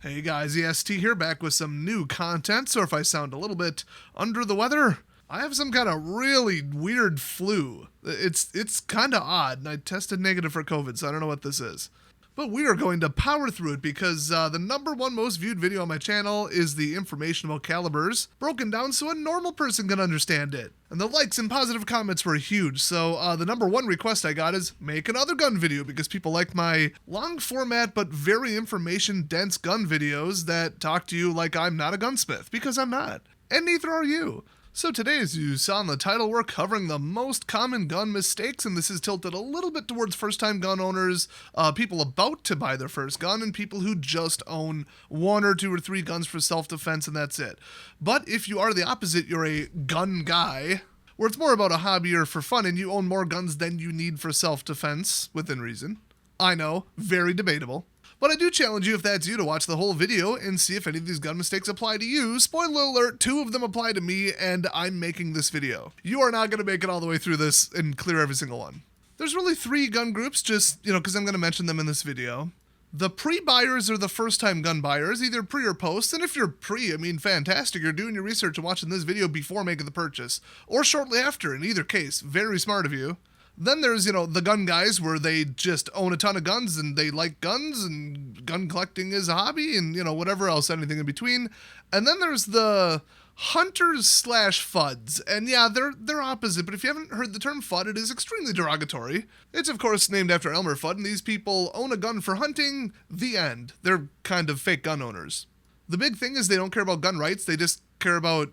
Hey guys, EST here, back with some new content, so if I sound a little bit under the weather, I have some kind of really weird flu. It's kind of odd, and I tested negative for COVID, so I don't know what this is. But we are going to power through it because the number one most viewed video on my channel is the information about calibers, broken down so a normal person can understand it. And the likes and positive comments were huge, so the number one request I got is make another gun video because people like my long format but very information dense gun videos that talk to you like I'm not a gunsmith, because I'm not. And neither are you. So today, as you saw in the title, we're covering the most common gun mistakes, and this is tilted a little bit towards first-time gun owners, people about to buy their first gun, and people who just own one or two or three guns for self-defense, and that's it. But if you are the opposite, you're a gun guy, where it's more about a hobby or for fun, and you own more guns than you need for self-defense, within reason. I know, very debatable. But I do challenge you, if that's you, to watch the whole video and see if any of these gun mistakes apply to you. Spoiler alert, 2 of them apply to me, and I'm making this video. You are not going to make it all the way through this and clear every single one. There's really 3 gun groups, just, because I'm going to mention them in this video. The pre-buyers are the first-time gun buyers, either pre or post, and if you're pre, fantastic, you're doing your research and watching this video before making the purchase, or shortly after, in either case, very smart of you. Then there's, the gun guys where they just own a ton of guns and they like guns and gun collecting is a hobby and, whatever else, anything in between. And then there's the hunters / FUDs. And yeah, they're opposite, but if you haven't heard the term FUD, it is extremely derogatory. It's, of course, named after Elmer Fudd, and these people own a gun for hunting, the end. They're kind of fake gun owners. The big thing is they don't care about gun rights, they just care about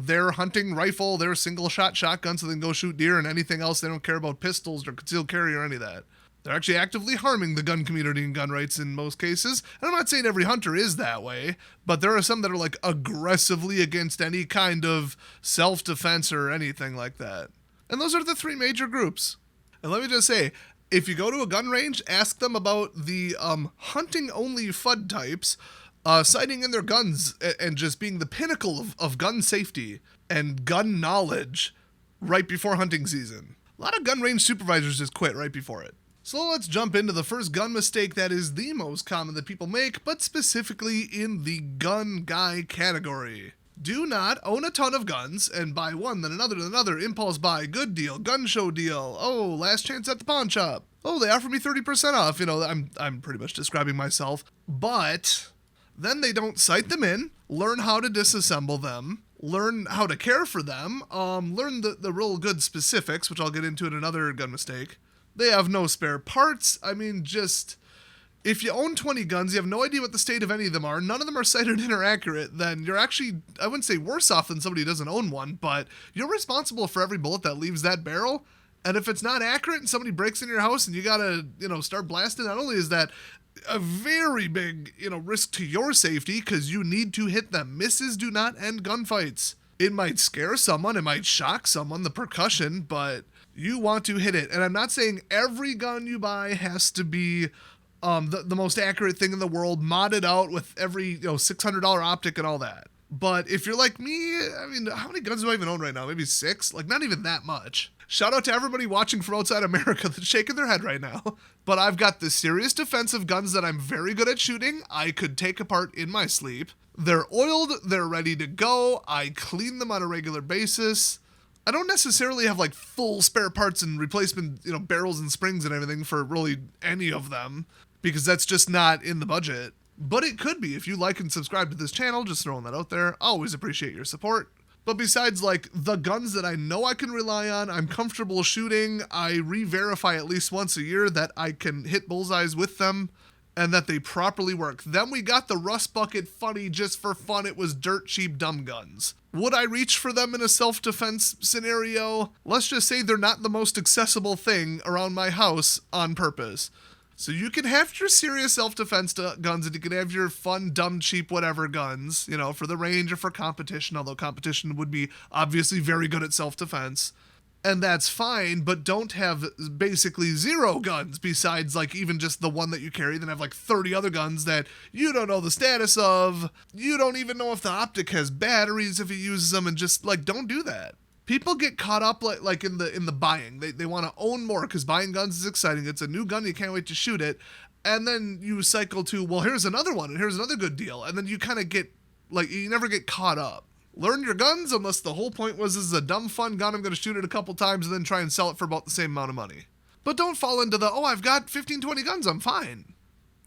their hunting rifle, their single-shot shotgun so they can go shoot deer, and anything else. They don't care about pistols or concealed carry or any of that. They're actually actively harming the gun community and gun rights in most cases. And I'm not saying every hunter is that way, but there are some that are aggressively against any kind of self-defense or anything like that. And those are the 3 major groups. And let me just say, if you go to a gun range, ask them about the hunting-only FUD types, citing in their guns and just being the pinnacle of gun safety and gun knowledge right before hunting season. A lot of gun range supervisors just quit right before it. So let's jump into the first gun mistake that is the most common that people make, but specifically in the gun guy category. Do not own a ton of guns and buy one, then another, impulse buy, good deal, gun show deal, oh, last chance at the pawn shop, oh, they offer me 30% off, I'm pretty much describing myself, but then they don't sight them in, learn how to disassemble them, learn how to care for them, learn the real good specifics, which I'll get into in another gun mistake. They have no spare parts. If you own 20 guns, you have no idea what the state of any of them are, none of them are sighted in or accurate, then you're actually, I wouldn't say worse off than somebody who doesn't own one, but you're responsible for every bullet that leaves that barrel. And if it's not accurate and somebody breaks into your house and you gotta, start blasting, not only is that a very big, risk to your safety because you need to hit them. Misses do not end gunfights. It might scare someone, it might shock someone, the percussion, but you want to hit it. And I'm not saying every gun you buy has to be the most accurate thing in the world, modded out with every, $600 optic and all that. But if you're like me, how many guns do I even own right now? Maybe 6? Not even that much. Shout out to everybody watching from outside America that's shaking their head right now. But I've got the serious defensive guns that I'm very good at shooting. I could take apart in my sleep. They're oiled, they're ready to go. I clean them on a regular basis. I don't necessarily have full spare parts and replacement, barrels and springs and everything for really any of them, because that's just not in the budget. But it could be if you like and subscribe to this channel, just throwing that out there. I always appreciate your support. But besides the guns that I know I can rely on, I'm comfortable shooting, I re-verify at least once a year that I can hit bullseyes with them and that they properly work. Then we got the rust bucket funny just for fun. It was dirt cheap dumb guns. Would I reach for them in a self-defense scenario? Let's just say they're not the most accessible thing around my house on purpose. So you can have your serious self-defense guns and you can have your fun, dumb, cheap, whatever guns, for the range or for competition, although competition would be obviously very good at self-defense. And that's fine, but don't have basically 0 guns besides even just the one that you carry, then have 30 other guns that you don't know the status of. You don't even know if the optic has batteries if he uses them, and just don't do that. People get caught up in the buying. They want to own more because buying guns is exciting. It's a new gun, you can't wait to shoot it. And then you cycle to, well, here's another one, and here's another good deal. And then you kind of get, like, you never get caught up. Learn your guns, unless the whole point was this is a dumb, fun gun, I'm going to shoot it a couple times and then try and sell it for about the same amount of money. But don't fall into the, oh, I've got 15, 20 guns, I'm fine.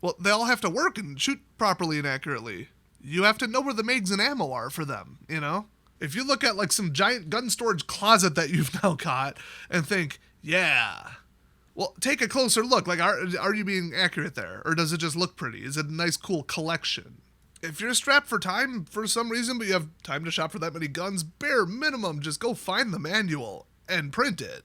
Well, they all have to work and shoot properly and accurately. You have to know where the mags and ammo are for them, you know? If you look at, like, some giant gun storage closet that you've now got and think, yeah... Well, take a closer look. Like, are you being accurate there? Or does it just look pretty? Is it a nice, cool collection? If you're strapped for time for some reason, but you have time to shop for that many guns, bare minimum, just go find the manual and print it.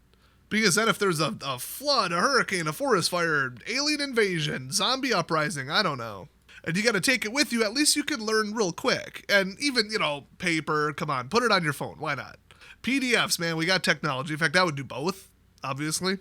Because then if there's a flood, a hurricane, a forest fire, alien invasion, zombie uprising, I don't know. And you got to take it with you, at least you can learn real quick. And even, paper, come on, put it on your phone. Why not? PDFs, man, we got technology. In fact, I would do both, obviously.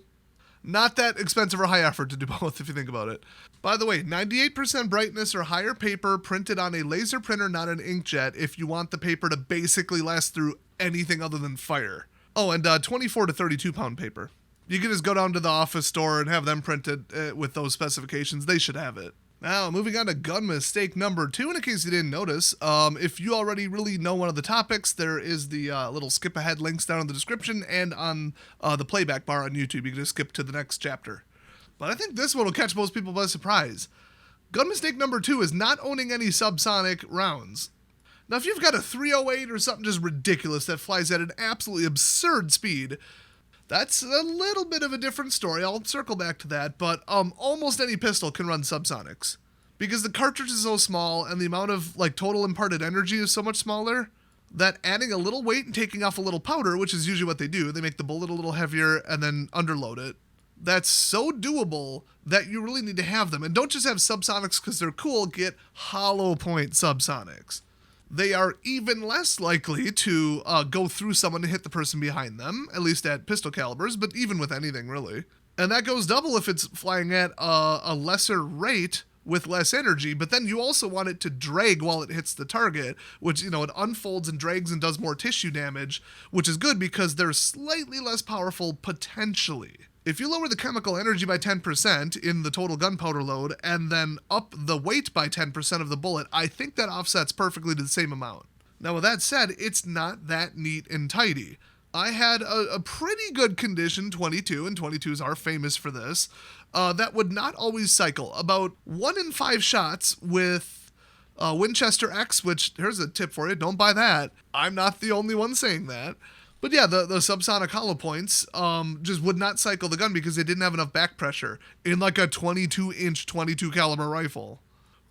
Not that expensive or high effort to do both if you think about it. By the way, 98% brightness or higher paper printed on a laser printer, not an inkjet, if you want the paper to basically last through anything other than fire. Oh, and 24 to 32 pound paper. You can just go down to the office store and have them printed with those specifications. They should have it. Now, moving on to gun mistake number 2, and in case you didn't notice, if you already really know one of the topics, there is the little skip ahead links down in the description and on the playback bar on YouTube. You can just skip to the next chapter. But I think this one will catch most people by surprise. Gun mistake number 2 is not owning any subsonic rounds. Now, if you've got a 308 or something just ridiculous that flies at an absolutely absurd speed, that's a little bit of a different story. I'll circle back to that, but almost any pistol can run subsonics. Because the cartridge is so small and the amount of total imparted energy is so much smaller that adding a little weight and taking off a little powder, which is usually what they do, they make the bullet a little heavier and then underload it. That's so doable that you really need to have them. And don't just have subsonics because they're cool, get hollow point subsonics. They are even less likely to go through someone and hit the person behind them, at least at pistol calibers, but even with anything, really. And that goes double if it's flying at a lesser rate with less energy, but then you also want it to drag while it hits the target, which, it unfolds and drags and does more tissue damage, which is good because they're slightly less powerful potentially. If you lower the chemical energy by 10% in the total gunpowder load and then up the weight by 10% of the bullet, I think that offsets perfectly to the same amount. Now, with that said, it's not that neat and tidy. I had a pretty good condition 22, and 22s are famous for this, that would not always cycle. About 1 in 5 shots with Winchester X, which, here's a tip for you, don't buy that. I'm not the only one saying that. But yeah, the subsonic hollow points just would not cycle the gun because they didn't have enough back pressure in like a 22-inch 22 caliber rifle.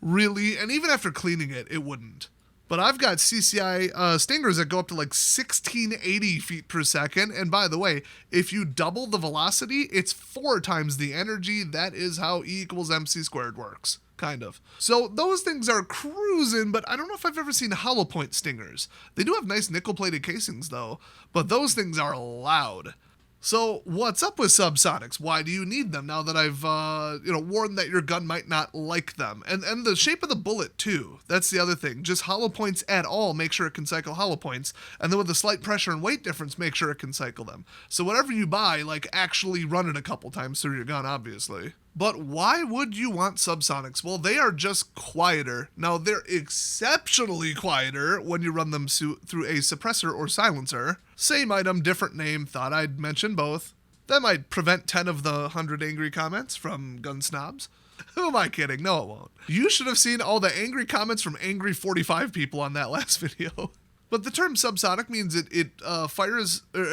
Really? And even after cleaning it, it wouldn't. But I've got CCI Stingers that go up to like 1680 feet per second. And by the way, if you double the velocity, it's 4 times the energy. That is how E equals MC squared works. Kind of. So those things are cruising, but I don't know if I've ever seen hollow point Stingers. They do have nice nickel-plated casings, though, but those things are loud. So what's up with subsonics? Why do you need them now that I've warned that your gun might not like them? And the shape of the bullet, too. That's the other thing. Just hollow points at all, make sure it can cycle hollow points. And then with a slight pressure and weight difference, make sure it can cycle them. So whatever you buy, actually run it a couple times through your gun, obviously. But why would you want subsonics? Well, they are just quieter. Now, they're exceptionally quieter when you run them through a suppressor or silencer. Same item, different name, thought I'd mention both. That might prevent 10 of the 100 angry comments from gun snobs. Who am I kidding? No, it won't. You should have seen all the angry comments from angry 45 people on that last video. But the term subsonic means it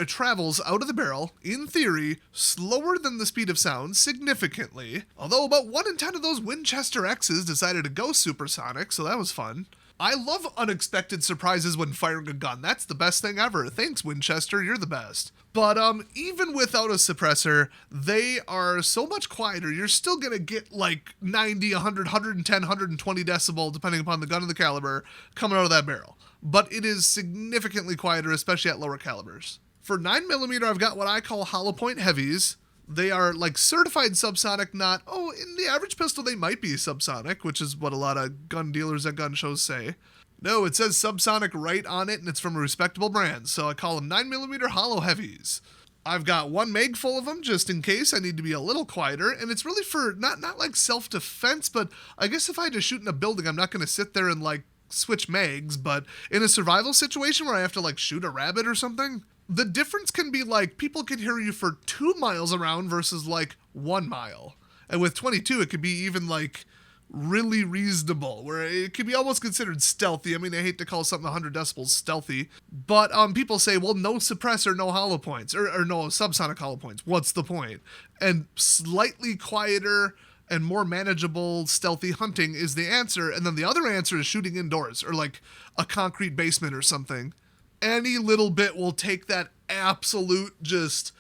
travels out of the barrel, in theory, slower than the speed of sound, significantly. Although about 1 in 10 of those Winchester X's decided to go supersonic, so that was fun. I love unexpected surprises when firing a gun. That's the best thing ever. Thanks, Winchester, you're the best. But even without a suppressor, they are so much quieter. You're still going to get 90, 100, 110, 120 decibel, depending upon the gun and the caliber, coming out of that barrel. But it is significantly quieter, especially at lower calibers. For 9mm, I've got what I call hollow point heavies. They are certified subsonic, in the average pistol they might be subsonic, which is what a lot of gun dealers at gun shows say. No, it says subsonic right on it, and it's from a respectable brand, so I call them 9mm hollow heavies. I've got one mag full of them just in case I need to be a little quieter, and it's really for not like self-defense, but I guess if I had to shoot in a building, I'm not going to sit there and like switch mags, but in a survival situation where I have to like shoot a rabbit or something, the difference can be like people can hear you for 2 miles around versus like 1 mile. And with 22, it could be even like really reasonable, where it could be almost considered stealthy. I mean, I hate to call something 100 decibels stealthy, but people say, well, no suppressor, no hollow points, or no subsonic hollow points. What's the point? And slightly quieter and more manageable stealthy hunting is the answer. And then the other answer is shooting indoors or like a concrete basement or something. Any little bit will take that absolute just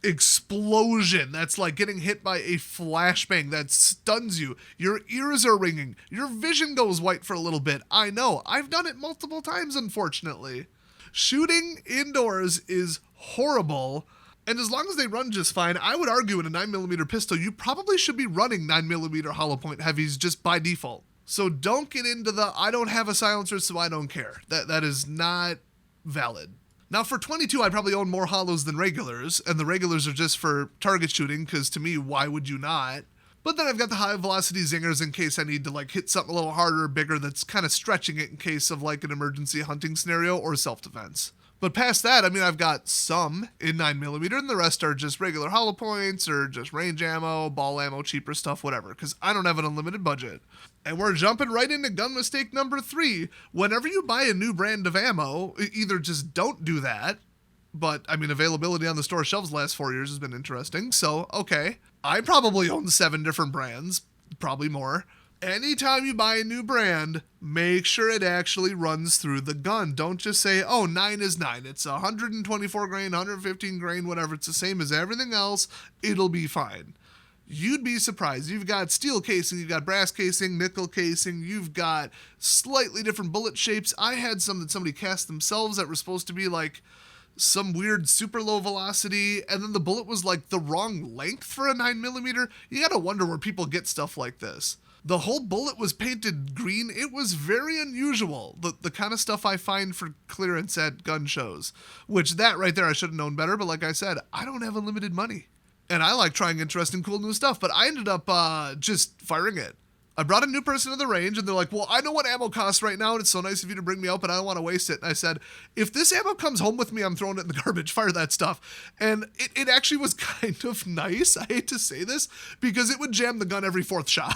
explosion that's like getting hit by a flashbang that stuns you. Your ears are ringing. Your vision goes white for a little bit. I know. I've done it multiple times, unfortunately. Shooting indoors is horrible, and as long as they run just fine, I would argue in a 9mm pistol, you probably should be running 9mm hollow point heavies just by default. So don't get into the, I don't have a silencer, so I don't care. That is not valid. Now for 22, I probably own more hollows than regulars, and the regulars are just for target shooting, because to me, why would you not? But then I've got the high velocity zingers in case I need to like hit something a little harder or bigger that's kind of stretching it in case of like an emergency hunting scenario or self-defense. But past that, I mean, I've got some in 9mm, and the rest are just regular hollow points or just range ammo, ball ammo, cheaper stuff, whatever, because I don't have an unlimited budget. And we're jumping right into gun mistake number 3. Whenever you buy a new brand of ammo, either just don't do that, but I mean, availability on the store shelves the last 4 years has been interesting, so okay. I probably own 7 different brands, probably more. Anytime you buy a new brand, make sure it actually runs through the gun. Don't just say, oh, 9 is 9. It's 124 grain, 115 grain, whatever. It's the same as everything else. It'll be fine. You'd be surprised. You've got steel casing, you've got brass casing, nickel casing, you've got slightly different bullet shapes. I had some that somebody cast themselves that were supposed to be like some weird super low velocity, and then the bullet was like the wrong length for a 9mm. You gotta wonder where people get stuff like this. The whole bullet was painted green. It was very unusual. The kind of stuff I find for clearance at gun shows. Which that right there I should have known better, but like I said, I don't have unlimited money. And I like trying interesting, cool new stuff, but I ended up just firing it. I brought a new person to the range, and they're like, well, I know what ammo costs right now, and it's so nice of you to bring me out, but I don't want to waste it. And I said, if this ammo comes home with me, I'm throwing it in the garbage. Fire that stuff. And it actually was kind of nice. I hate to say this, because it would jam the gun every 4th shot.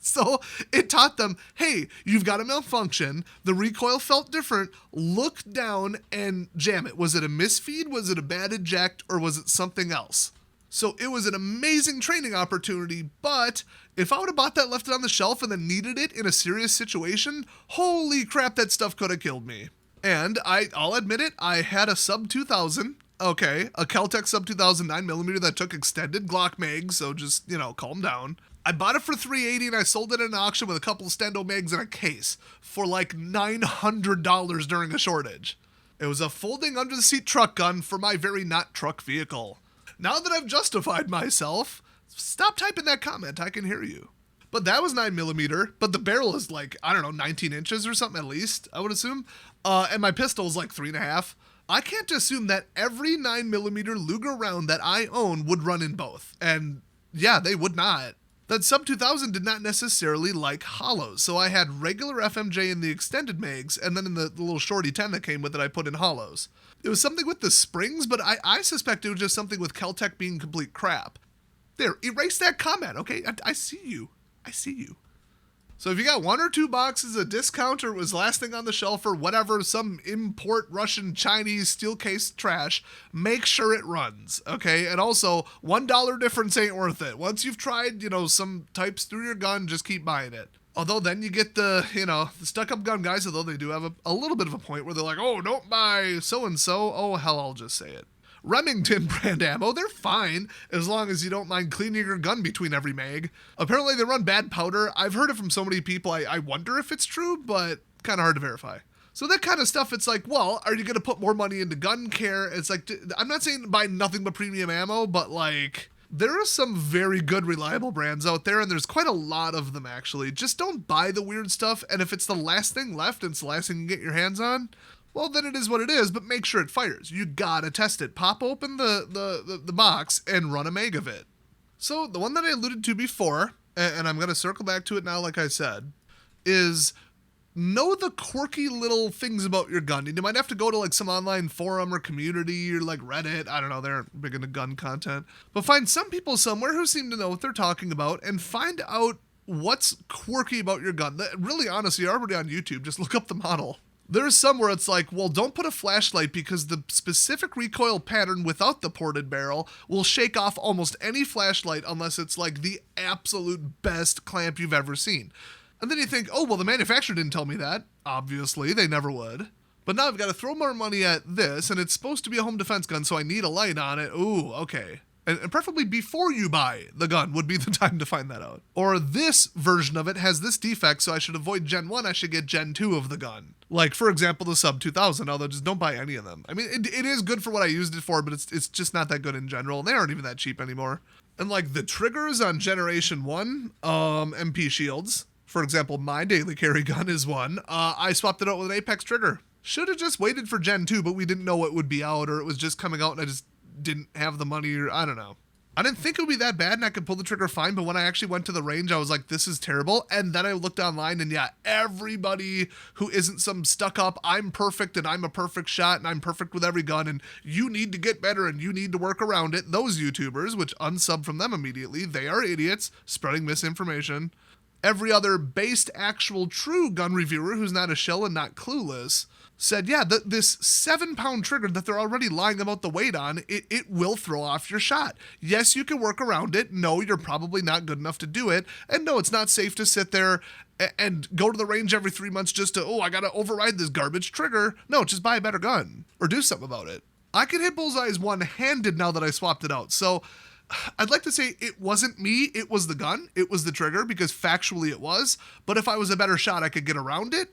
So it taught them, hey, you've got a malfunction. The recoil felt different. Look down and jam it. Was it a misfeed? Was it a bad eject? Or was it something else? So it was an amazing training opportunity, but if I would have bought that, left it on the shelf, and then needed it in a serious situation, holy crap, that stuff could have killed me. And I'll admit it, I had a sub 2000, okay, a Kel-Tec sub 2000 9mm that took extended Glock mags, so just, calm down. I bought it for $380 and I sold it at an auction with a couple of stendo mags in a case for like $900 during a shortage. It was a folding under the seat truck gun for my very not truck vehicle. Now that I've justified myself, stop typing that comment, I can hear you. But that was 9mm, but the barrel is like, 19 inches or something at least, I would assume. And my pistol is like 3.5. I can't assume that every 9mm Luger round that I own would run in both. And yeah, they would not. That sub 2000 did not necessarily like hollows, so I had regular FMJ in the extended mags, and then in the little shorty 10 that came with it, I put in hollows. It was something with the springs, but I suspect it was just something with Kel-Tec being complete crap. There, erase that comment, okay? I see you. I see you. So if you got 1 or 2 boxes, a discount, or it was last thing on the shelf, or whatever, some import Russian, Chinese, steel case trash, make sure it runs, okay? And also, $1 difference ain't worth it. Once you've tried, some types through your gun, just keep buying it. Although then you get the stuck-up gun guys, although they do have a little bit of a point where they're like, oh, don't buy so-and-so. Oh, hell, I'll just say it. Remington brand ammo, they're fine, as long as you don't mind cleaning your gun between every mag. Apparently they run bad powder. I've heard it from so many people, I wonder if it's true, but kind of hard to verify. So that kind of stuff, it's like, well, are you going to put more money into gun care? It's like, I'm not saying buy nothing but premium ammo, but like, there are some very good, reliable brands out there, and there's quite a lot of them, actually. Just don't buy the weird stuff, and if it's the last thing left and it's the last thing you get your hands on, well, then it is what it is, but make sure it fires. You gotta test it. Pop open the box and run a meg of it. So the one that I alluded to before, and I'm gonna circle back to it now like I said, is know the quirky little things about your gun. You might have to go to like some online forum or community or like Reddit. I don't know, they're big into gun content. But find some people somewhere who seem to know what they're talking about and find out what's quirky about your gun. Really, honestly, you're already on YouTube. Just look up the model. There's some where it's like, well, don't put a flashlight because the specific recoil pattern without the ported barrel will shake off almost any flashlight unless it's like the absolute best clamp you've ever seen. And then you think, oh, well, the manufacturer didn't tell me that. Obviously, they never would. But now I've got to throw more money at this, and it's supposed to be a home defense gun, so I need a light on it. Ooh, okay. And preferably before you buy the gun would be the time to find that out. Or this version of it has this defect, so I should avoid Gen 1, I should get Gen 2 of the gun. Like, for example, the Sub 2000, although just don't buy any of them. I mean, it is good for what I used it for, but it's just not that good in general, and they aren't even that cheap anymore. And like the triggers on Generation 1, MP shields, for example, my daily carry gun is one, I swapped it out with an Apex trigger. Should have just waited for Gen 2, but we didn't know it would be out, or it was just coming out and I just didn't have the money, or I don't know. I didn't think it would be that bad and I could pull the trigger fine, but when I actually went to the range, I was like, this is terrible. And then I looked online and yeah, everybody who isn't some stuck up, I'm perfect and I'm a perfect shot and I'm perfect with every gun and you need to get better and you need to work around it. Those YouTubers, which unsub from them immediately, they are idiots spreading misinformation. Every other based actual true gun reviewer who's not a shill and not clueless said, yeah, this 7-pound trigger that they're already lying about the weight on, it will throw off your shot. Yes, you can work around it. No, you're probably not good enough to do it. And no, it's not safe to sit there and go to the range every 3 months just to, I got to override this garbage trigger. No, just buy a better gun or do something about it. I can hit bullseyes one-handed now that I swapped it out. So I'd like to say it wasn't me, it was the gun, it was the trigger, because factually it was. But if I was a better shot, I could get around it.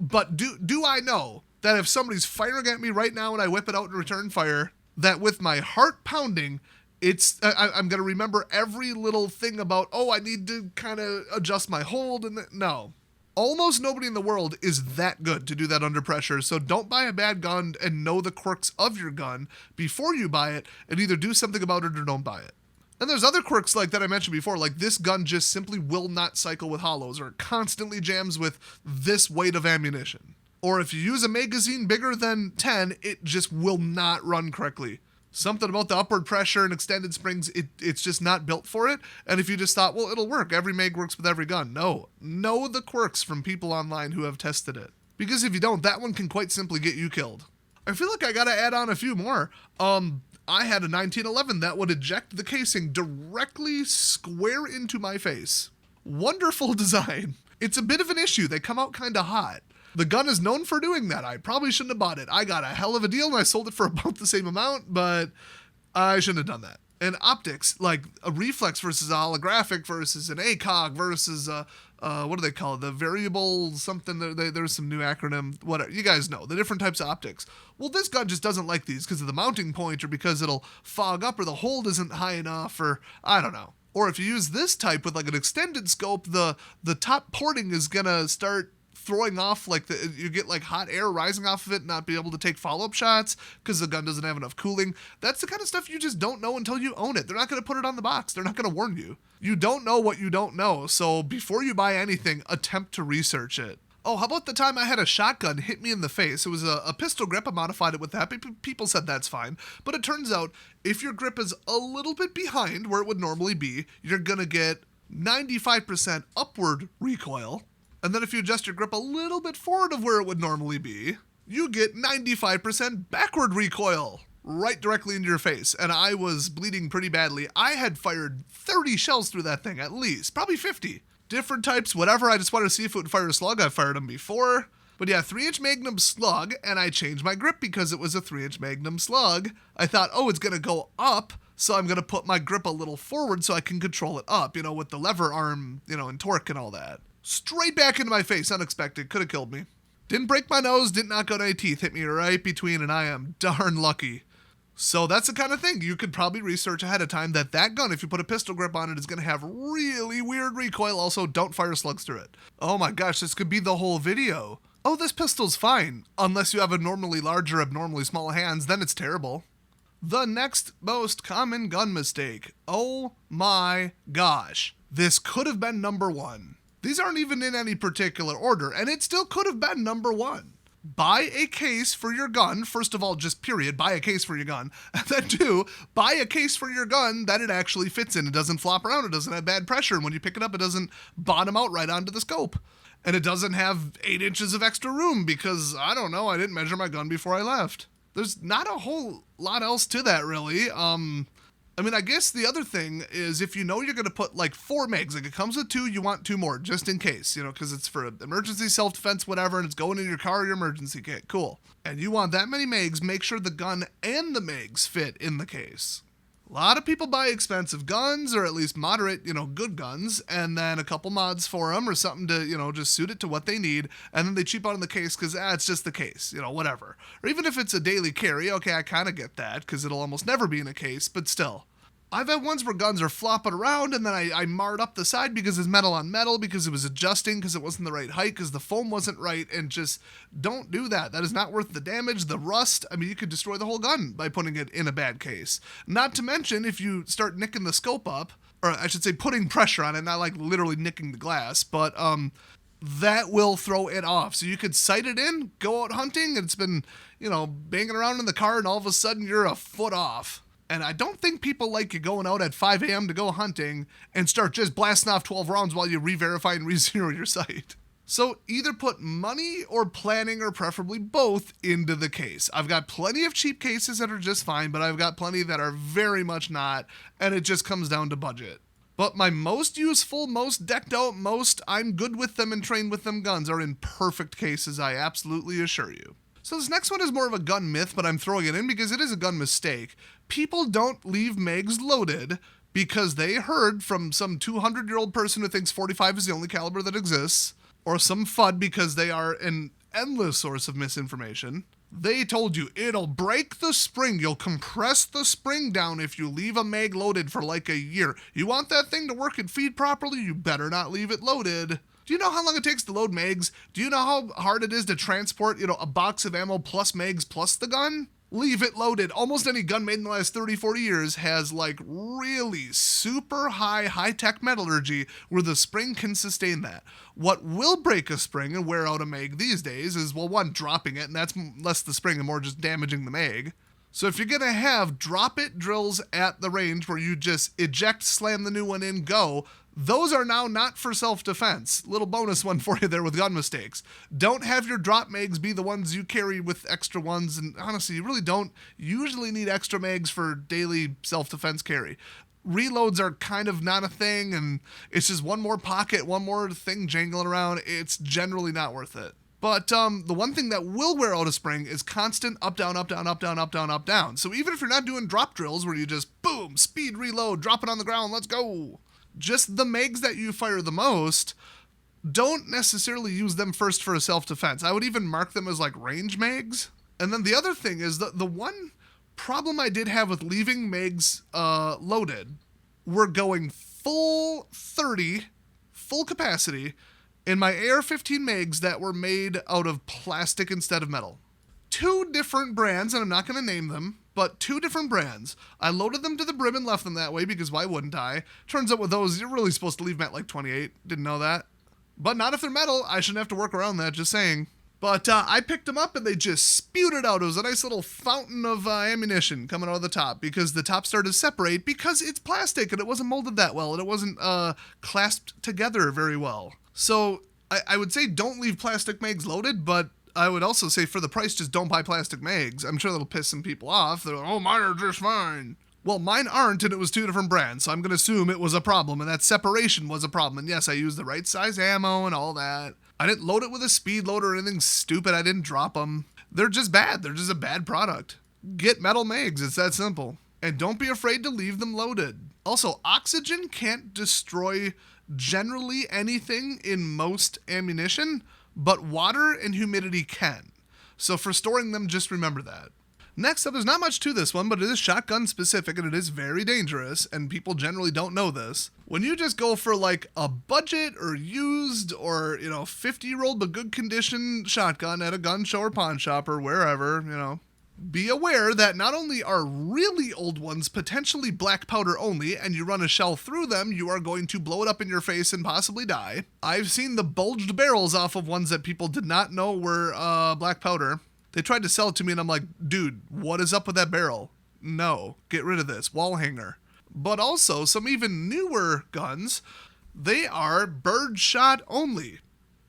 But do I know that if somebody's firing at me right now and I whip it out and return fire, that with my heart pounding, I'm going to remember every little thing about, I need to kind of adjust my hold. And no. Almost nobody in the world is that good to do that under pressure, so don't buy a bad gun and know the quirks of your gun before you buy it, and either do something about it or don't buy it. And there's other quirks like that I mentioned before, like this gun just simply will not cycle with hollows, or it constantly jams with this weight of ammunition. Or if you use a magazine bigger than 10, it just will not run correctly. Something about the upward pressure and extended springs, it's just not built for it. And if you just thought, well, it'll work, every mag works with every gun. No, know the quirks from people online who have tested it. Because if you don't, that one can quite simply get you killed. I feel like I gotta add on a few more. I had a 1911 that would eject the casing directly square into my face. Wonderful design. It's a bit of an issue. They come out kind of hot. The gun is known for doing that. I probably shouldn't have bought it. I got a hell of a deal and I sold it for about the same amount, but I shouldn't have done that. And optics, like a reflex versus a holographic versus an ACOG versus what do they call it? The variable something. There's some new acronym. Whatever. You guys know the different types of optics. Well, this gun just doesn't like these because of the mounting point, or because it'll fog up, or the hold isn't high enough, or I don't know. Or if you use this type with like an extended scope, the top porting is gonna start throwing off, like you get like hot air rising off of it and not be able to take follow-up shots because the gun doesn't have enough cooling. That's the kind of stuff you just don't know until you own it. They're not going to put it on the box. They're not going to warn you. You don't know what you don't know. So before you buy anything, attempt to research it. Oh, how about the time I had a shotgun hit me in the face? It was a pistol grip. I modified it with that. People said that's fine. But it turns out if your grip is a little bit behind where it would normally be, you're going to get 95% upward recoil. And then if you adjust your grip a little bit forward of where it would normally be, you get 95% backward recoil right directly into your face. And I was bleeding pretty badly. I had fired 30 shells through that thing at least, probably 50. Different types, whatever. I just wanted to see if it would fire a slug. I've fired them before. But yeah, 3-inch Magnum slug, and I changed my grip because it was a 3-inch Magnum slug. I thought, it's going to go up, so I'm going to put my grip a little forward so I can control it up, with the lever arm, and torque and all that. Straight back into my face, unexpected, could have killed me. Didn't break my nose, didn't knock out any teeth, hit me right between, and I am darn lucky. So that's the kind of thing you could probably research ahead of time, that gun, if you put a pistol grip on it, is going to have really weird recoil. Also, don't fire slugs through it. Oh my gosh, this could be the whole video. Oh, this pistol's fine. Unless you have abnormally large or abnormally small hands, then it's terrible. The next most common gun mistake. Oh my gosh. This could have been number one. These aren't even in any particular order, and it still could have been number one. Buy a case for your gun. First of all, just period, buy a case for your gun. And then two, buy a case for your gun that it actually fits in. It doesn't flop around, it doesn't have bad pressure, and when you pick it up, it doesn't bottom out right onto the scope. And it doesn't have 8 inches of extra room because, I don't know, I didn't measure my gun before I left. There's not a whole lot else to that, really. I guess the other thing is if you know you're going to put like 4 mags, like it comes with 2, you want 2 more just in case, because it's for emergency self-defense, whatever, and it's going in your car or your emergency kit. Cool. And you want that many mags, make sure the gun and the mags fit in the case. A lot of people buy expensive guns, or at least moderate, good guns, and then a couple mods for them or something to, just suit it to what they need, and then they cheap out on the case because, it's just the case, whatever. Or even if it's a daily carry, okay, I kind of get that because it'll almost never be in a case, but still. I've had ones where guns are flopping around and then I marred up the side because it's metal on metal, because it was adjusting, because it wasn't the right height, because the foam wasn't right, and just don't do that. That is not worth the damage, the rust. You could destroy the whole gun by putting it in a bad case. Not to mention if you start nicking the scope up, or I should say putting pressure on it, not like literally nicking the glass, but that will throw it off. So you could sight it in, go out hunting, and it's been, banging around in the car, and all of a sudden you're a foot off. And I don't think people like you going out at 5 a.m. to go hunting and start just blasting off 12 rounds while you re-verify and re-zero your sight. So either put money or planning, or preferably both, into the case. I've got plenty of cheap cases that are just fine, but I've got plenty that are very much not, and it just comes down to budget. But my most useful, most decked out, most I'm good with them and trained with them guns are in perfect cases, I absolutely assure you. So this next one is more of a gun myth, but I'm throwing it in because it is a gun mistake. People don't leave mags loaded because they heard from some 200-year-old person who thinks 45 is the only caliber that exists, or some FUD because they are an endless source of misinformation. They told you it'll break the spring, you'll compress the spring down if you leave a mag loaded for like a year. You want that thing to work and feed properly, you better not leave it loaded. Do you know how long it takes to load mags? Do you know how hard it is to transport, a box of ammo plus mags plus the gun? Leave it loaded. Almost any gun made in the last 30, 40 years has like really super high-tech metallurgy where the spring can sustain that. What will break a spring and wear out a mag these days is, well, one, dropping it, and that's less the spring and more just damaging the mag. So if you're going to have drop-it drills at the range where you just eject, slam the new one in, go, those are now not for self-defense. Little bonus one for you there with gun mistakes. Don't have your drop mags be the ones you carry with extra ones, and honestly, you really don't usually need extra mags for daily self-defense carry. Reloads are kind of not a thing, and it's just one more pocket, one more thing jangling around. It's generally not worth it. But the one thing that will wear out a spring is constant up, down, up, down, up, down, up, down, up, down. So even if you're not doing drop drills where you just, boom, speed, reload, drop it on the ground, let's go. Just the mags that you fire the most, don't necessarily use them first for a self-defense. I would even mark them as like range mags. And then the other thing is the one problem I did have with leaving mags loaded were going full 30, full capacity, in my AR-15 mags that were made out of plastic instead of metal. 2 different brands, and I'm not going to name them, but 2 different brands. I loaded them to the brim and left them that way because why wouldn't I? Turns out with those, you're really supposed to leave them at like 28. Didn't know that. But not if they're metal. I shouldn't have to work around that, just saying. But I picked them up and they just spewed it out. It was a nice little fountain of ammunition coming out of the top because the top started to separate because it's plastic and it wasn't molded that well and it wasn't clasped together very well. So I would say don't leave plastic mags loaded, but I would also say for the price, just don't buy plastic mags. I'm sure that'll piss some people off. They're like, oh, mine are just fine. Well, mine aren't, and it was 2 different brands, so I'm going to assume it was a problem, and that separation was a problem. And yes, I used the right size ammo and all that. I didn't load it with a speed loader or anything stupid. I didn't drop them. They're just bad. They're just a bad product. Get metal mags. It's that simple. And don't be afraid to leave them loaded. Also, oxygen can't destroy generally anything in most ammunition, but water and humidity can. So for storing them, just remember that. Next up, there's not much to this one, but it is shotgun specific and it is very dangerous, and people generally don't know this. When you just go for like a budget or used or, 50-year-old but good condition shotgun at a gun show or pawn shop or wherever, be aware that not only are really old ones potentially black powder only, and you run a shell through them, you are going to blow it up in your face and possibly die. I've seen the bulged barrels off of ones that people did not know were black powder. They tried to sell it to me and I'm like, dude, what is up with that barrel? No, get rid of this, wall hanger. But also, some even newer guns, they are bird shot only.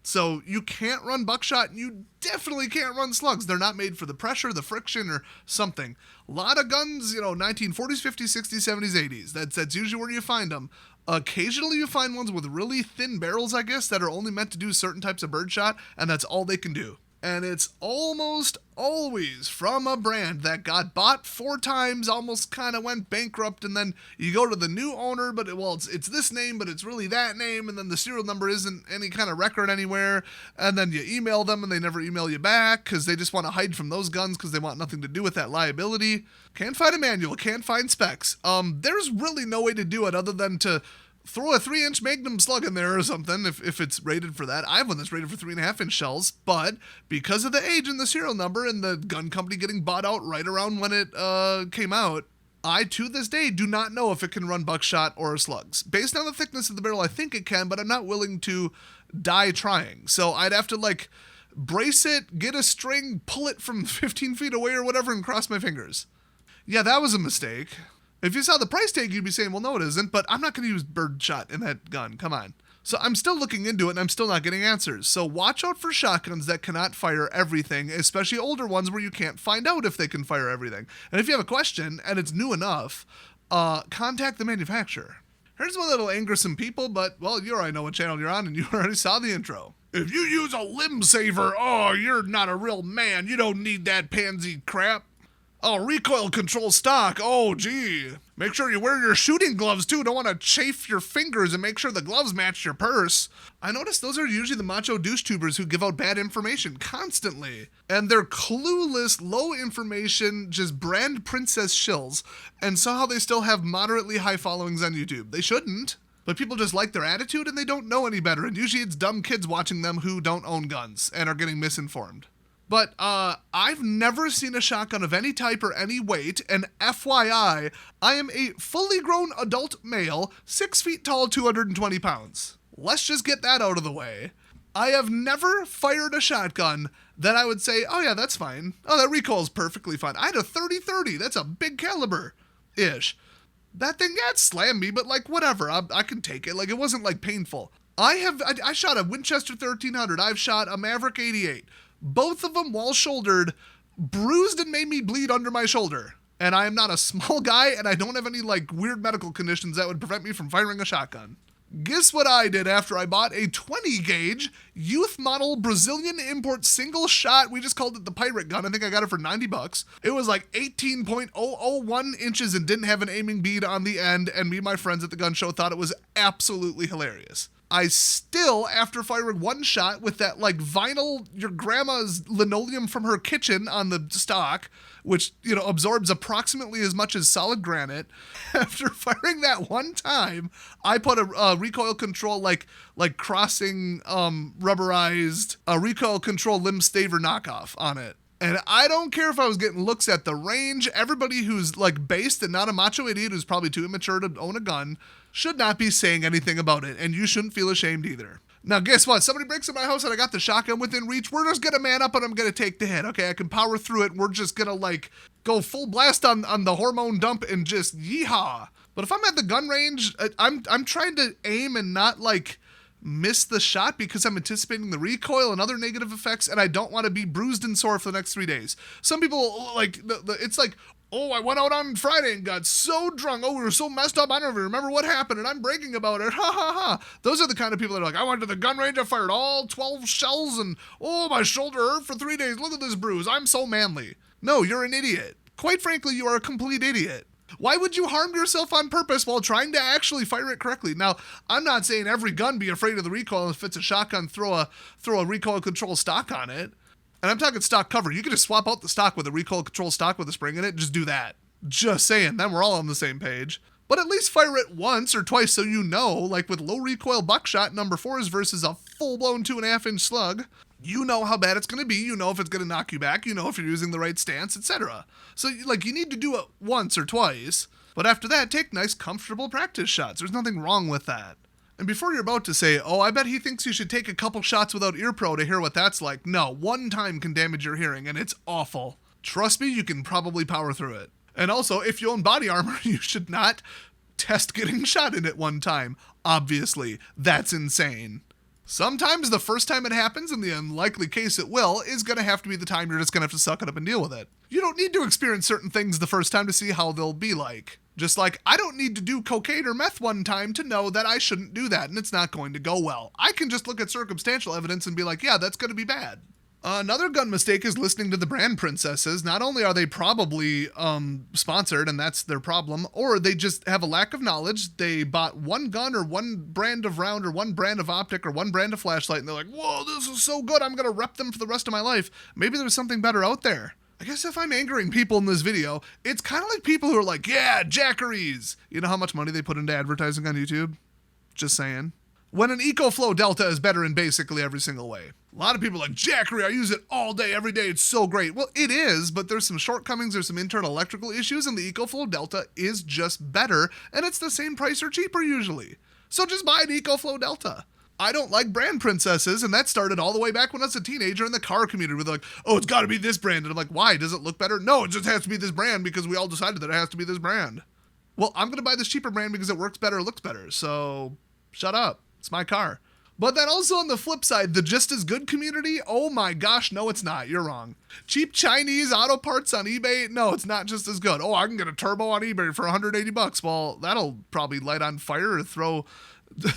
So you can't run buckshot and you definitely can't run slugs. They're not made for the pressure, the friction, or something. A lot of guns, 1940s, 50s, 60s, 70s, 80s. That's usually where you find them. Occasionally you find ones with really thin barrels, I guess, that are only meant to do certain types of birdshot, and that's all they can do. And it's almost always from a brand that got bought 4 times, almost kind of went bankrupt, and then you go to the new owner, but it's this name, but it's really that name, and then the serial number isn't any kind of record anywhere, and then you email them and they never email you back because they just want to hide from those guns because they want nothing to do with that liability. Can't find a manual, can't find specs. There's really no way to do it other than to throw a 3-inch Magnum slug in there or something if it's rated for that. I have one that's rated for 3.5-inch shells, but because of the age and the serial number and the gun company getting bought out right around when it came out, I, to this day, do not know if it can run buckshot or slugs. Based on the thickness of the barrel, I think it can, but I'm not willing to die trying. So I'd have to, brace it, get a string, pull it from 15 feet away or whatever, and cross my fingers. Yeah, that was a mistake. If you saw the price tag, you'd be saying, well, no, it isn't, but I'm not going to use birdshot in that gun. Come on. So I'm still looking into it, and I'm still not getting answers. So watch out for shotguns that cannot fire everything, especially older ones where you can't find out if they can fire everything. And if you have a question, and it's new enough, contact the manufacturer. Here's one that'll anger some people, but, well, you already know what channel you're on, and you already saw the intro. If you use a limb saver, you're not a real man. You don't need that pansy crap. Oh, recoil control stock. Oh, gee. Make sure you wear your shooting gloves, too. Don't want to chafe your fingers, and make sure the gloves match your purse. I notice those are usually the macho douche tubers who give out bad information constantly. And they're clueless, low information, just brand princess shills. And somehow they still have moderately high followings on YouTube. They shouldn't. But people just like their attitude, and they don't know any better. And usually it's dumb kids watching them who don't own guns and are getting misinformed. But I've never seen a shotgun of any type or any weight, and FYI, I am a fully grown adult male, 6 feet tall, 220 pounds. Let's just get that out of the way. I have never fired a shotgun that I would say, oh yeah, that's fine. Oh, that recoil's perfectly fine. I had a 30-30, that's a big caliber-ish. That thing, yeah, it slammed me, but whatever, I can take it. It wasn't painful. I shot a Winchester 1300, I've shot a Maverick 88. Both of them wall-shouldered, bruised and made me bleed under my shoulder. And I am not a small guy, and I don't have any, weird medical conditions that would prevent me from firing a shotgun. Guess what I did after I bought a 20-gauge youth model Brazilian import single shot. We just called it the pirate gun. I think I got it for $90. It was 18.001 inches and didn't have an aiming bead on the end, and me and my friends at the gun show thought it was absolutely hilarious. I still, after firing one shot with that vinyl, your grandma's linoleum from her kitchen on the stock, which, absorbs approximately as much as solid granite, after firing that one time, I put a recoil control, crossing rubberized recoil control limb staver knockoff on it. And I don't care if I was getting looks at the range. Everybody who's based and not a macho idiot who's probably too immature to own a gun should not be saying anything about it. And you shouldn't feel ashamed either. Now, guess what? Somebody breaks in my house and I got the shotgun within reach. We're just going to man up and I'm going to take the hit. Okay, I can power through it. We're just going to go full blast on the hormone dump and just yeehaw. But if I'm at the gun range, I'm trying to aim and not miss the shot because I'm anticipating the recoil and other negative effects, and I don't want to be bruised and sore for the next 3 days. Some people it's oh, I went out on Friday and got so drunk. Oh, we were so messed up. I don't even remember what happened, and I'm bragging about it. Ha ha ha. Those are the kind of people that are I went to the gun range, I fired all 12 shells, and oh, my shoulder hurt for 3 days. Look at this bruise. I'm so manly. No, you're an idiot. Quite frankly, you are a complete idiot. Why would you harm yourself on purpose while trying to actually fire it correctly? Now, I'm not saying every gun be afraid of the recoil. If it's a shotgun, throw a recoil control stock on it. And I'm talking stock cover. You can just swap out the stock with a recoil control stock with a spring in it. Just do that. Just saying, then we're all on the same page. But at least fire it once or twice so you know, like with low recoil buckshot number 4s versus a full-blown 2.5-inch slug, you know how bad it's going to be, you know if it's going to knock you back, you know if you're using the right stance, etc. So, like, you need to do it once or twice, but after that, take nice, comfortable practice shots. There's nothing wrong with that. And before you're about to say, oh, I bet he thinks you should take a couple shots without ear pro to hear what that's like. No, one time can damage your hearing, and it's awful. Trust me, you can probably power through it. And also, if you own body armor, you should not test getting shot in it one time. Obviously, that's insane. Sometimes the first time it happens, in the unlikely case it will, is going to have to be the time you're just going to have to suck it up and deal with it. You don't need to experience certain things the first time to see how they'll be like. Just like, I don't need to do cocaine or meth one time to know that I shouldn't do that and it's not going to go well. I can just look at circumstantial evidence and be like, yeah, that's going to be bad. Another gun mistake is listening to the brand princesses. Not only are they probably sponsored, and that's their problem, or they just have a lack of knowledge. They bought one gun or one brand of round or one brand of optic or one brand of flashlight, and they're like, whoa, this is so good, I'm going to rep them for the rest of my life. Maybe there's something better out there. I guess if I'm angering people in this video, it's kind of like people who are like, yeah, jackeries. You know how much money they put into advertising on YouTube? Just saying. When an EcoFlow Delta is better in basically every single way. A lot of people are like, Jackery, I use it all day, every day, it's so great. Well, it is, but there's some shortcomings, there's some internal electrical issues, and the EcoFlow Delta is just better, and it's the same price or cheaper usually. So just buy an EcoFlow Delta. I don't like brand princesses, and that started all the way back when I was a teenager in the car community with like, oh, it's got to be this brand. And I'm like, why? Does it look better? No, it just has to be this brand because we all decided that it has to be this brand. Well, I'm going to buy this cheaper brand because it works better, it looks better. So shut up. It's my car. But then also on the flip side, the just as good community, oh my gosh, no, it's not. You're wrong. Cheap Chinese auto parts on eBay, no, it's not just as good. Oh, I can get a turbo on eBay for $180. Well, that'll probably light on fire or throw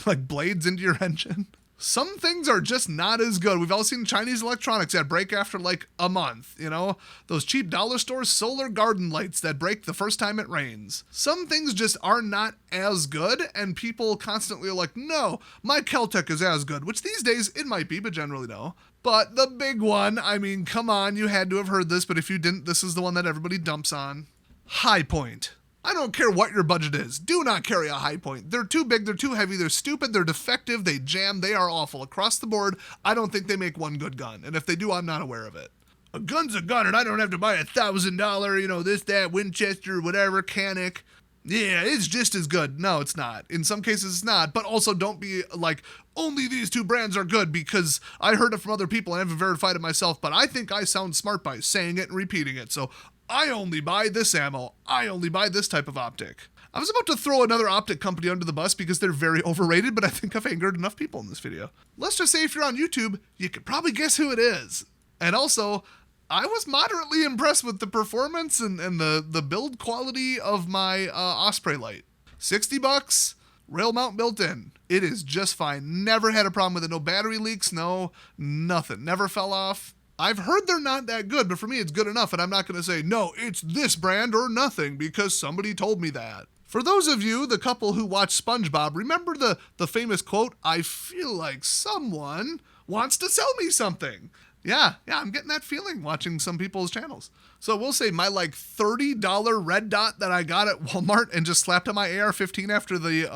like blades into your engine. Some things are just not as good. We've all seen Chinese electronics that break after like a month, you know? Those cheap dollar store solar garden lights that break the first time it rains. Some things just are not as good, and people constantly are like, no, my Keltec is as good, which these days it might be, but generally no. But the big one, I mean, come on, you had to have heard this, but if you didn't, this is the one that everybody dumps on. High Point. I don't care what your budget is. Do not carry a High Point. They're too big, they're too heavy, they're stupid, they're defective, they jam, they are awful. Across the board, I don't think they make one good gun. And if they do, I'm not aware of it. A gun's a gun, and I don't have to buy $1,000, you know, this, that, Winchester, whatever, Canic. Yeah, it's just as good. No, it's not. In some cases, it's not. But also don't be like, only these two brands are good because I heard it from other people and I haven't verified it myself, but I think I sound smart by saying it and repeating it. So I only buy this ammo. I only buy this type of optic. I was about to throw another optic company under the bus because they're very overrated, but I think I've angered enough people in this video. Let's just say if you're on YouTube, you could probably guess who it is. And also, I was moderately impressed with the performance and the build quality of my Osprey light. $60, rail mount built in. It is just fine. Never had a problem with it. No battery leaks, no nothing. Never fell off. I've heard they're not that good, but for me it's good enough, and I'm not going to say, no, it's this brand or nothing because somebody told me that. For those of you, the couple who watch SpongeBob, remember the famous quote, I feel like someone wants to sell me something. Yeah, I'm getting that feeling watching some people's channels. So we'll say my like $30 red dot that I got at Walmart and just slapped on my AR-15 after the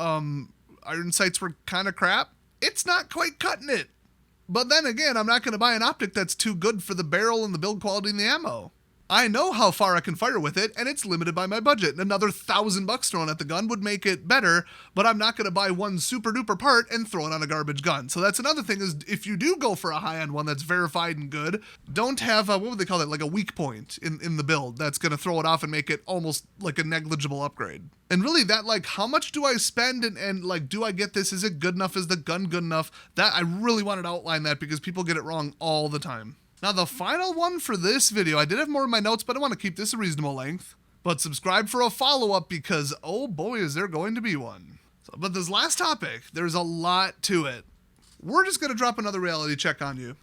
iron sights were kind of crap, it's not quite cutting it. But then again, I'm not going to buy an optic that's too good for the barrel and the build quality and the ammo. I know how far I can fire with it, and it's limited by my budget. And another $1,000 thrown at the gun would make it better, but I'm not going to buy one super duper part and throw it on a garbage gun. So that's another thing is if you do go for a high-end one that's verified and good, don't have what would they call it, like a weak point in the build that's going to throw it off and make it almost like a negligible upgrade. And really that like, how much do I spend and like, do I get this? Is it good enough? Is the gun good enough? That I really wanted to outline that because people get it wrong all the time. Now the final one for this video, I did have more in my notes, but I want to keep this a reasonable length. But subscribe for a follow-up because, oh boy, is there going to be one. But this last topic, there's a lot to it. We're just going to drop another reality check on you.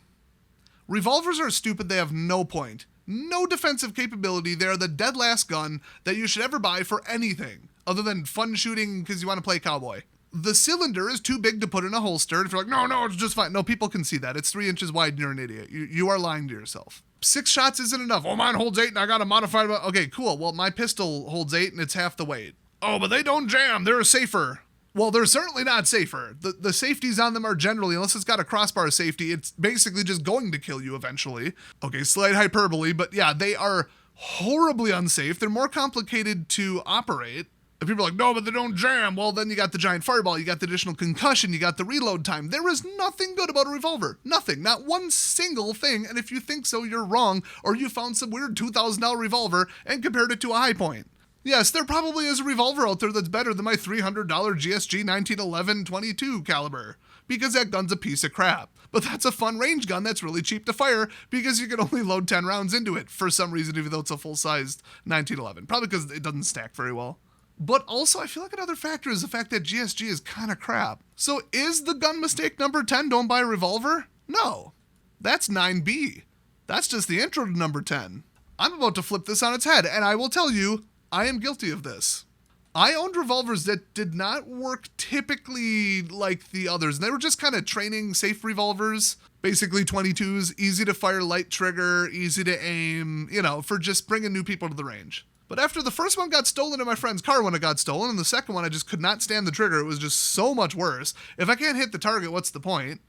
Revolvers are stupid, they have no point. No defensive capability, they're the dead last gun that you should ever buy for anything, other than fun shooting because you want to play cowboy. the cylinder is too big to put in a holster. If you're like, no, it's just fine. No, people can see that. It's 3 inches wide and you're an idiot. You are lying to yourself. 6 shots isn't enough. Oh, mine holds 8 and I got to modify it. Okay, cool. Well, my pistol holds 8 and it's half the weight. Oh, but they don't jam. They're safer. Well, they're certainly not safer. The safeties on them are generally, unless it's got a crossbar safety, it's basically just going to kill you eventually. Okay, slight hyperbole, but yeah, they are horribly unsafe. They're more complicated to operate. And people are like, no, but they don't jam. Well, then you got the giant fireball, you got the additional concussion, you got the reload time. There is nothing good about a revolver. Nothing. Not one single thing. And if you think so, you're wrong. Or you found some weird $2,000 revolver and compared it to a high point. Yes, there probably is a revolver out there that's better than my $300 GSG 1911 22 caliber. Because that gun's a piece of crap. But that's a fun range gun that's really cheap to fire because you can only load 10 rounds into it for some reason, even though it's a full-sized 1911. Probably because it doesn't stack very well. But also, I feel like another factor is the fact that GSG is kind of crap. So is the gun mistake number 10 don't buy a revolver? No. That's 9B. That's just the intro to number 10. I'm about to flip this on its head, and I will tell you, I am guilty of this. I owned revolvers that did not work typically like the others. They were just kind of training safe revolvers. Basically 22s, easy to fire, light trigger, easy to aim, for just bringing new people to the range. But after the first one got stolen in my friend's car when it got stolen, and the second one I just could not stand the trigger. It was just so much worse. If I can't hit the target, what's the point?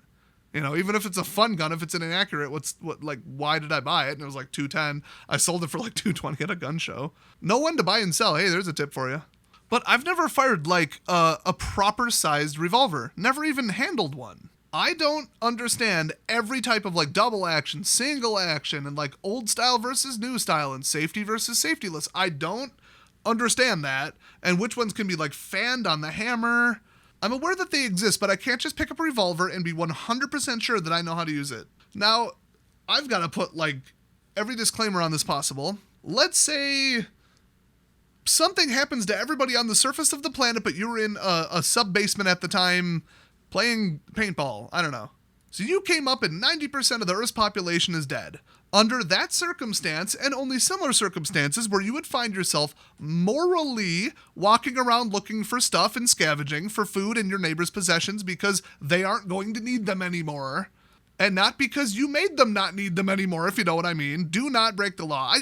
Even if it's a fun gun, if it's an inaccurate, why did I buy it? And it was like $210. I sold it for like $220 at a gun show. Know when to buy and sell. Hey, there's a tip for you. But I've never fired a proper sized revolver. Never even handled one. I don't understand every type of double action, single action, and old style versus new style and safety versus safetyless. I don't understand that. And which ones can be fanned on the hammer. I'm aware that they exist, but I can't just pick up a revolver and be 100% sure that I know how to use it. Now, I've got to put every disclaimer on this possible. Let's say something happens to everybody on the surface of the planet, but you were in a sub-basement at the time playing paintball. I don't know. So you came up and 90% of the Earth's population is dead. Under that circumstance, and only similar circumstances where you would find yourself morally walking around looking for stuff and scavenging for food and your neighbor's possessions because they aren't going to need them anymore. And not because you made them not need them anymore, if you know what I mean. Do not break the law.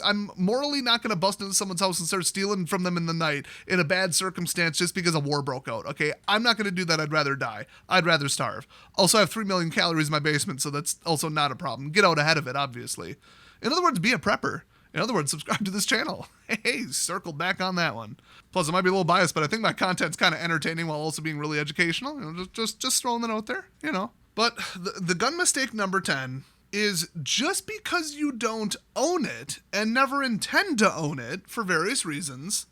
I'm morally not going to bust into someone's house and start stealing from them in the night in a bad circumstance just because a war broke out, okay? I'm not going to do that. I'd rather die. I'd rather starve. Also, I have 3 million calories in my basement, so that's also not a problem. Get out ahead of it, obviously. In other words, be a prepper. In other words, subscribe to this channel. Hey, circle back on that one. Plus, I might be a little biased, but I think my content's kind of entertaining while also being really educational. Just throwing that out there, But the gun mistake number 10 is just because you don't own it and never intend to own it for various reasons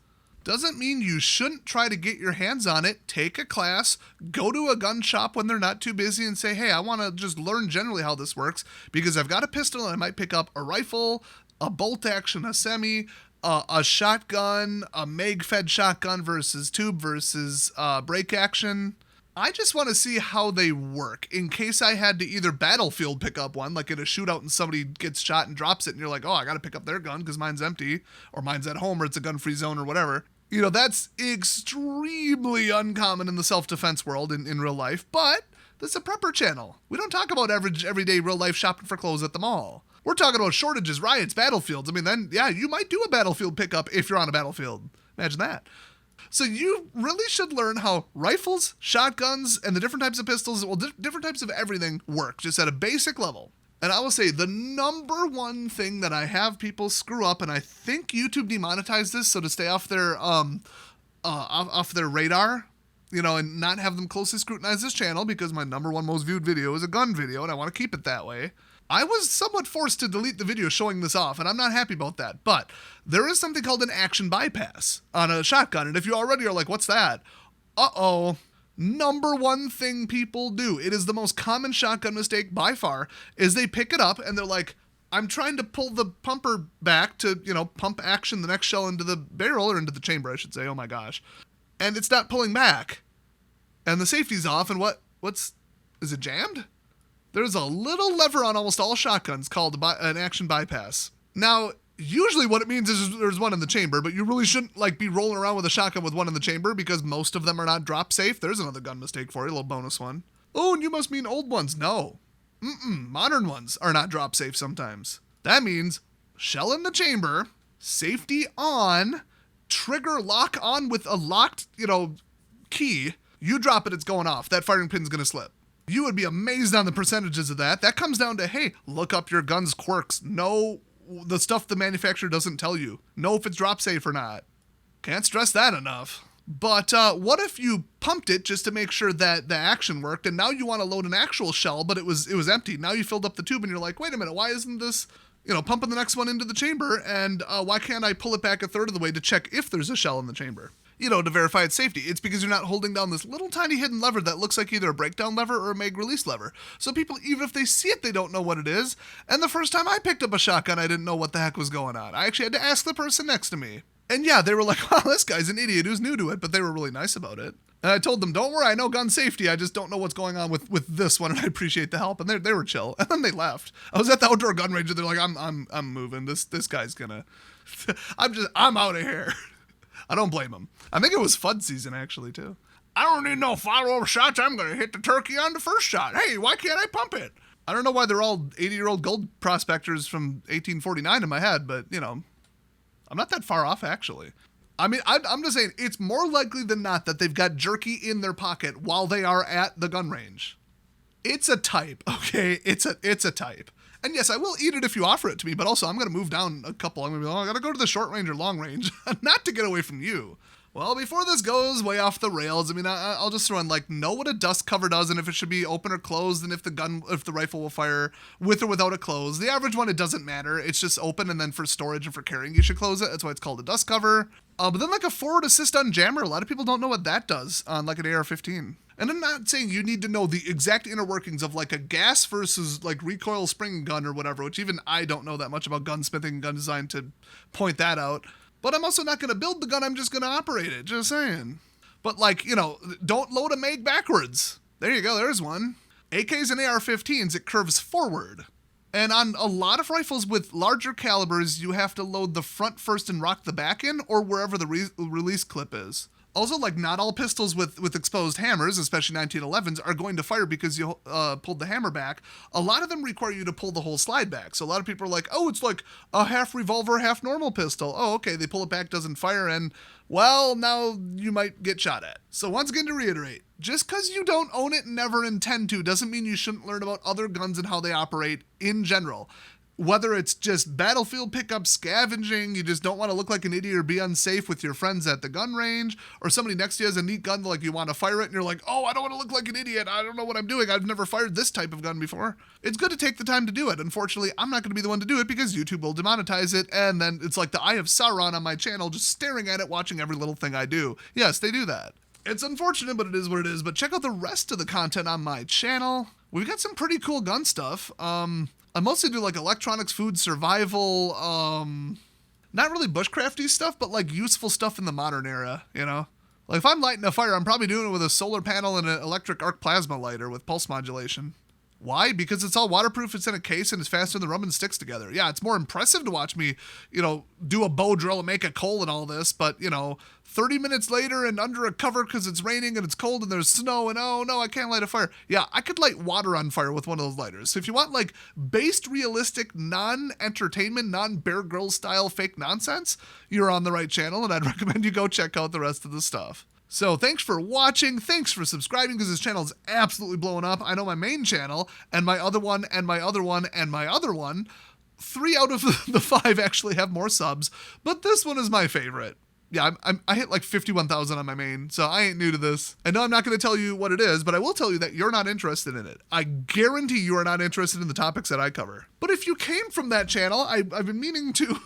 doesn't mean you shouldn't try to get your hands on it, take a class, go to a gun shop when they're not too busy and say, hey, I want to just learn generally how this works because I've got a pistol and I might pick up a rifle, a bolt action, a semi, a shotgun, a mag-fed shotgun versus tube versus break action. I just want to see how they work in case I had to either battlefield pick up one, like in a shootout and somebody gets shot and drops it and you're like, oh, I got to pick up their gun because mine's empty or mine's at home or it's a gun-free zone or whatever. That's extremely uncommon in the self-defense world in real life, but this is a prepper channel. We don't talk about average, everyday real-life shopping for clothes at the mall. We're talking about shortages, riots, battlefields. Then, yeah, you might do a battlefield pickup if you're on a battlefield. Imagine that. So you really should learn how rifles, shotguns, and the different types of pistols, different types of everything work, just at a basic level. And I will say the number one thing that I have people screw up, and I think YouTube demonetized this, so to stay off their radar, and not have them closely scrutinize this channel because my number one most viewed video is a gun video, and I want to keep it that way. I was somewhat forced to delete the video showing this off, and I'm not happy about that. But there is something called an action bypass on a shotgun, and if you already are like, what's that? Uh-oh. Number one thing people do, it is the most common shotgun mistake by far, is they pick it up and they're like, I'm trying to pull the pumper back to, pump action the next shell into the barrel, or into the chamber, I should say. Oh my gosh. And it's not pulling back. And the safety's off, and is it jammed? There's a little lever on almost all shotguns called an action bypass. Now, Usually what it means is there's one in the chamber, but you really shouldn't like be rolling around with a shotgun with one in the chamber because most of them are not drop safe. There's another gun mistake for you, a little bonus one. Oh, and you must mean old ones. No. Modern ones are not drop safe sometimes. That means shell in the chamber, safety on, trigger lock on with a locked, key. You drop it, it's going off. That firing pin's going to slip. You would be amazed on the percentages of that. That comes down to, hey, look up your gun's quirks. Know the stuff the manufacturer doesn't tell you. Know if it's drop safe or not. Can't stress that enough. But what if you pumped it just to make sure that the action worked, and now you want to load an actual shell, but it was empty. Now you filled up the tube, and you're like, wait a minute, why isn't this, pumping the next one into the chamber, and why can't I pull it back a third of the way to check if there's a shell in the chamber? To verify its safety. It's because you're not holding down this little tiny hidden lever that looks like either a breakdown lever or a mag release lever. So people, even if they see it, they don't know what it is. And the first time I picked up a shotgun, I didn't know what the heck was going on. I actually had to ask the person next to me. And yeah, they were like, wow, this guy's an idiot who's new to it, but they were really nice about it. And I told them, don't worry, I know gun safety, I just don't know what's going on with this one, and I appreciate the help. And they were chill. And then they left. I was at the outdoor gun range, and they're like, I'm moving. This guy's gonna I'm out of here. I don't blame him. I think it was FUD season, actually, too. I don't need no follow-up shots. I'm going to hit the turkey on the first shot. Hey, why can't I pump it? I don't know why they're all 80-year-old gold prospectors from 1849 in my head, but, I'm not that far off, actually. I mean, I'm just saying, it's more likely than not that they've got jerky in their pocket while they are at the gun range. It's a type, okay? It's a type. And yes, I will eat it if you offer it to me, but also I'm going to move down a couple. I'm going to be like, I got to go to the short range or long range, not to get away from you. Well, before this goes way off the rails, I mean, I'll just throw in, know what a dust cover does and if it should be open or closed and if the rifle will fire with or without a close. The average one, it doesn't matter. It's just open, and then for storage and for carrying, you should close it. That's why it's called a dust cover. But then a forward assist on jammer, a lot of people don't know what that does on an AR-15. And I'm not saying you need to know the exact inner workings of a gas versus recoil spring gun or whatever, which even I don't know that much about gunsmithing and gun design to point that out. But I'm also not going to build the gun, I'm just going to operate it, just saying. But don't load a mag backwards. There you go, there's one. AKs and AR-15s, it curves forward. And on a lot of rifles with larger calibers, you have to load the front first and rock the back in, or wherever the release clip is. Also, not all pistols with exposed hammers, especially 1911s, are going to fire because you pulled the hammer back. A lot of them require you to pull the whole slide back. So a lot of people are like, oh, it's like a half revolver, half normal pistol. Oh, okay, they pull it back, doesn't fire, and, well, now you might get shot at. So once again, to reiterate, just because you don't own it and never intend to doesn't mean you shouldn't learn about other guns and how they operate in general. Whether it's just battlefield pickup scavenging, you just don't want to look like an idiot or be unsafe with your friends at the gun range, or somebody next to you has a neat gun, you want to fire it, and you're like, oh, I don't want to look like an idiot. I don't know what I'm doing. I've never fired this type of gun before. It's good to take the time to do it. Unfortunately, I'm not going to be the one to do it because YouTube will demonetize it, and then it's like the Eye of Sauron on my channel, just staring at it, watching every little thing I do. Yes, they do that. It's unfortunate, but it is what it is. But check out the rest of the content on my channel. We've got some pretty cool gun stuff. I mostly do electronics, food, survival, not really bushcrafty stuff, but useful stuff in the modern era, if I'm lighting a fire, I'm probably doing it with a solar panel and an electric arc plasma lighter with pulse modulation. Why? Because it's all waterproof, it's in a case, and it's faster than rubbing sticks together. Yeah, it's more impressive to watch me, do a bow drill and make a coal and all this, but, 30 minutes later and under a cover because it's raining and it's cold and there's snow and, oh, no, I can't light a fire. Yeah, I could light water on fire with one of those lighters. So if you want, based realistic, non-entertainment, non-Bear Grylls style fake nonsense, you're on the right channel, and I'd recommend you go check out the rest of the stuff. So thanks for watching, thanks for subscribing, because this channel is absolutely blowing up. I know my main channel, and my other one, and my other one, and my other one, 3 out of the 5 actually have more subs, but this one is my favorite. Yeah, I hit 51,000 on my main, so I ain't new to this. I know I'm not going to tell you what it is, but I will tell you that you're not interested in it. I guarantee you are not interested in the topics that I cover. But if you came from that channel, I've been meaning to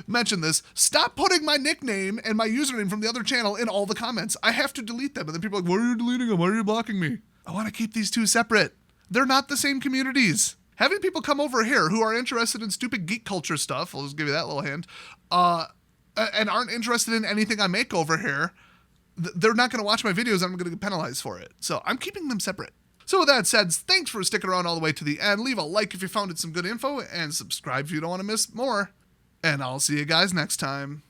mention this. Stop putting my nickname and my username from the other channel in all the comments. I have to delete them, and then people are like, why are you deleting them? Why are you blocking me? I want to keep these two separate. They're not the same communities. Having people come over here who are interested in stupid geek culture stuff, I'll just give you that little hint, and aren't interested in anything I make over here, they're not going to watch my videos and I'm going to get penalized for it. So I'm keeping them separate. So with that said, thanks for sticking around all the way to the end. Leave a like if you found it some good info, and subscribe if you don't want to miss more. And I'll see you guys next time.